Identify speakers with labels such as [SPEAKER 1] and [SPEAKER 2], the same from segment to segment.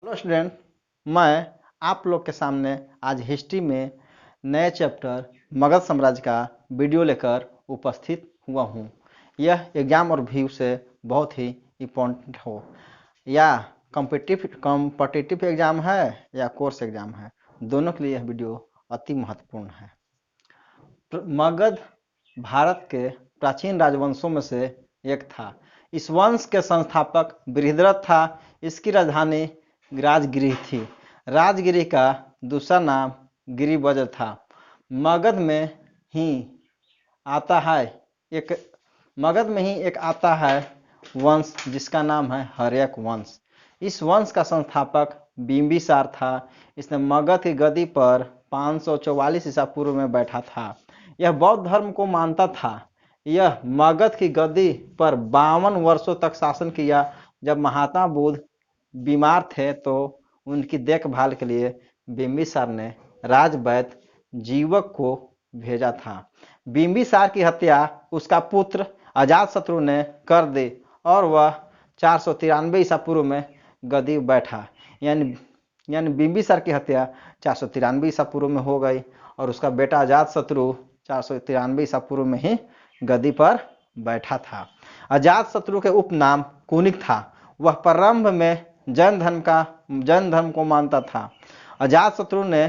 [SPEAKER 1] Hello student, मैं आप लोग के सामने आज हिस्ट्री में नए चैप्टर मगध साम्राज्य का वीडियो लेकर उपस्थित हुआ हूँ। यह एग्जाम और व्यू से बहुत ही इम्पोर्टेंट हो, या कॉम्पिटिटिव एग्जाम है या कोर्स एग्जाम है, दोनों के लिए यह वीडियो अति महत्वपूर्ण है। मगध भारत के प्राचीन राजवंशों में से एक था। इस वंश के संस्थापक बृहद्रथ था। इसकी राजधानी राजगिरी थी। राजगिरी का दूसरा नाम गिरिवज्र था। मगध में ही एक आता है वंश जिसका नाम है हर्यक वंश। इस वंश का संस्थापक बिंबिसार था। इसने मगध की गद्दी पर 544 ईसा पूर्व में बैठा था। यह बौद्ध धर्म को मानता था। यह मगध की गद्दी पर 52 वर्षों तक शासन किया। जब महात्मा बुद्ध बीमार थे तो उनकी देखभाल के लिए बिंबिसार ने राजवैद्य जीवक को भेजा था। बिंबिसार की हत्या उसका पुत्र अजातशत्रु ने कर दी और वह 493 ईसा पूर्व में गद्दी बैठा। यानी बिंबिसार की हत्या 493 ईसा पूर्व में हो गई और उसका बेटा अजातशत्रु 493 ईसा पूर्व में ही गद्दी पर बैठा था। अजातशत्रु के उपनाम कुनिक था। वह प्रारंभ में जैन धर्म को मानता था। अजातशत्रु ने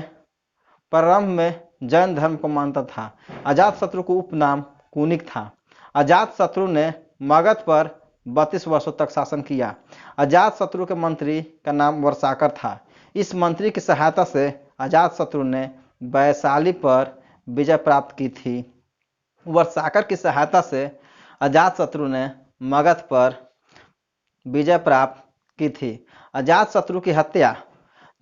[SPEAKER 1] प्रारंभ में जैन धर्म को मानता था। अजातशत्रु को उपनाम कुनिक था। अजातशत्रु ने मगध पर 32 वर्षों तक शासन किया। अजातशत्रु के मंत्री का नाम वर्षाकर था। इस मंत्री की सहायता से अजातशत्रु ने वैशाली पर विजय प्राप्त की थी। वर्षाकर की सहायता से अजातशत्रु ने मगध पर विजय प्राप्त की थी। अजातशत्रु की हत्या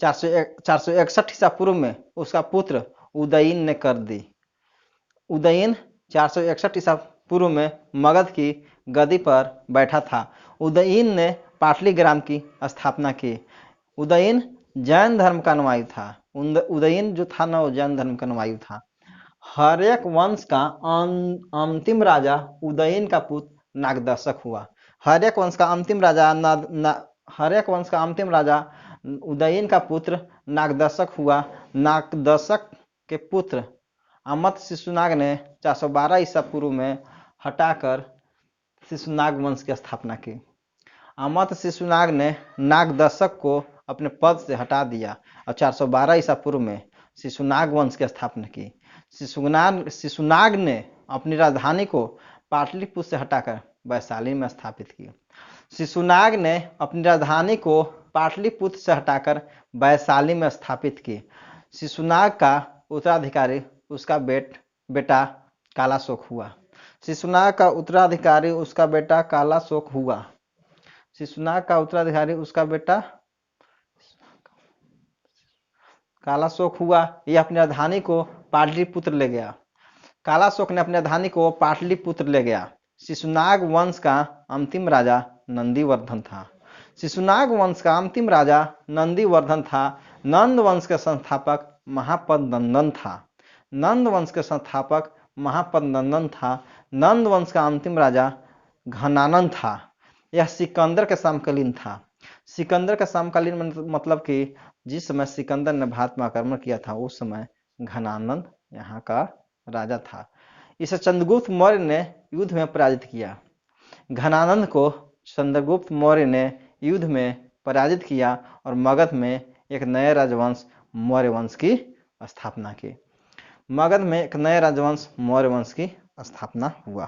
[SPEAKER 1] 461 ईसा पूर्व में उसका पुत्र उदयीन ने कर दी। उदयीन 461 ईसा पूर्व में मगध की गद्दी पर बैठा था। उदयीन ने पाटलीग्राम की स्थापना की। उदयीन जैन धर्म का अनुयायी था। उदयीन जो था ना, वो जैन धर्म का अनुयायी था। हर्यक वंश का अंतिम राजा उदयीन का पुत्र नागदशक हुआ। हर्यक वंश का अंतिम राजा उदयीन का पुत्र नागदशक हुआ। नागदशक के पुत्र अमत शिशुनाग ने 412 ईसा पूर्व में हटाकर शिशुनाग वंश की स्थापना की। अमत शिशुनाग ने नागदशक को अपने पद से हटा दिया और 412 ईसा पूर्व में शिशुनाग वंश की स्थापना की। शिशुनाग ने अपनी राजधानी को पाटलिपुत्र से हटाकर वैशाली में स्थापित की। शिशुनाग ने अपनी राजधानी को पाटलिपुत्र से हटाकर वैशाली में स्थापित की। शिशुनाग का उत्तराधिकारी उसका बेटा कालाशोक हुआ। शिशुनाग का उत्तराधिकारी उसका बेटा कालाशोक हुआ। शिशुनाग का उत्तराधिकारी उसका बेटा कालाशोक हुआ। यह अपनी राजधानी को पाटलिपुत्र ले गया। कालाशोक ने अपनी राजधानी को पाटलिपुत्र ले गया। शिशुनाग वंश का अंतिम राजा नंदीवर्धन था। शिशुनाग वंश का अंतिम राजा नंदीवर्धन था। नंद वंश के संस्थापक महापद्नंदन था। नंद वंश के संस्थापक महापद्नंदन था। नंद वंश का अंतिम राजा घनानंद था। यह सिकंदर के समकालीन था। सिकंदर का समकालीन मतलब कि जिस समय सिकंदर ने भारत में आक्रमण किया था उस समय घनानंद यहाँ का राजा था। इसे चंद्रगुप्त मौर्य ने युद्ध में पराजित किया। घनानंद को चंद्रगुप्त मौर्य ने युद्ध में पराजित किया और मगध में एक नए राजवंश मौर्य वंश की स्थापना की। मगध में एक नए राजवंश मौर्य वंश की स्थापना हुआ।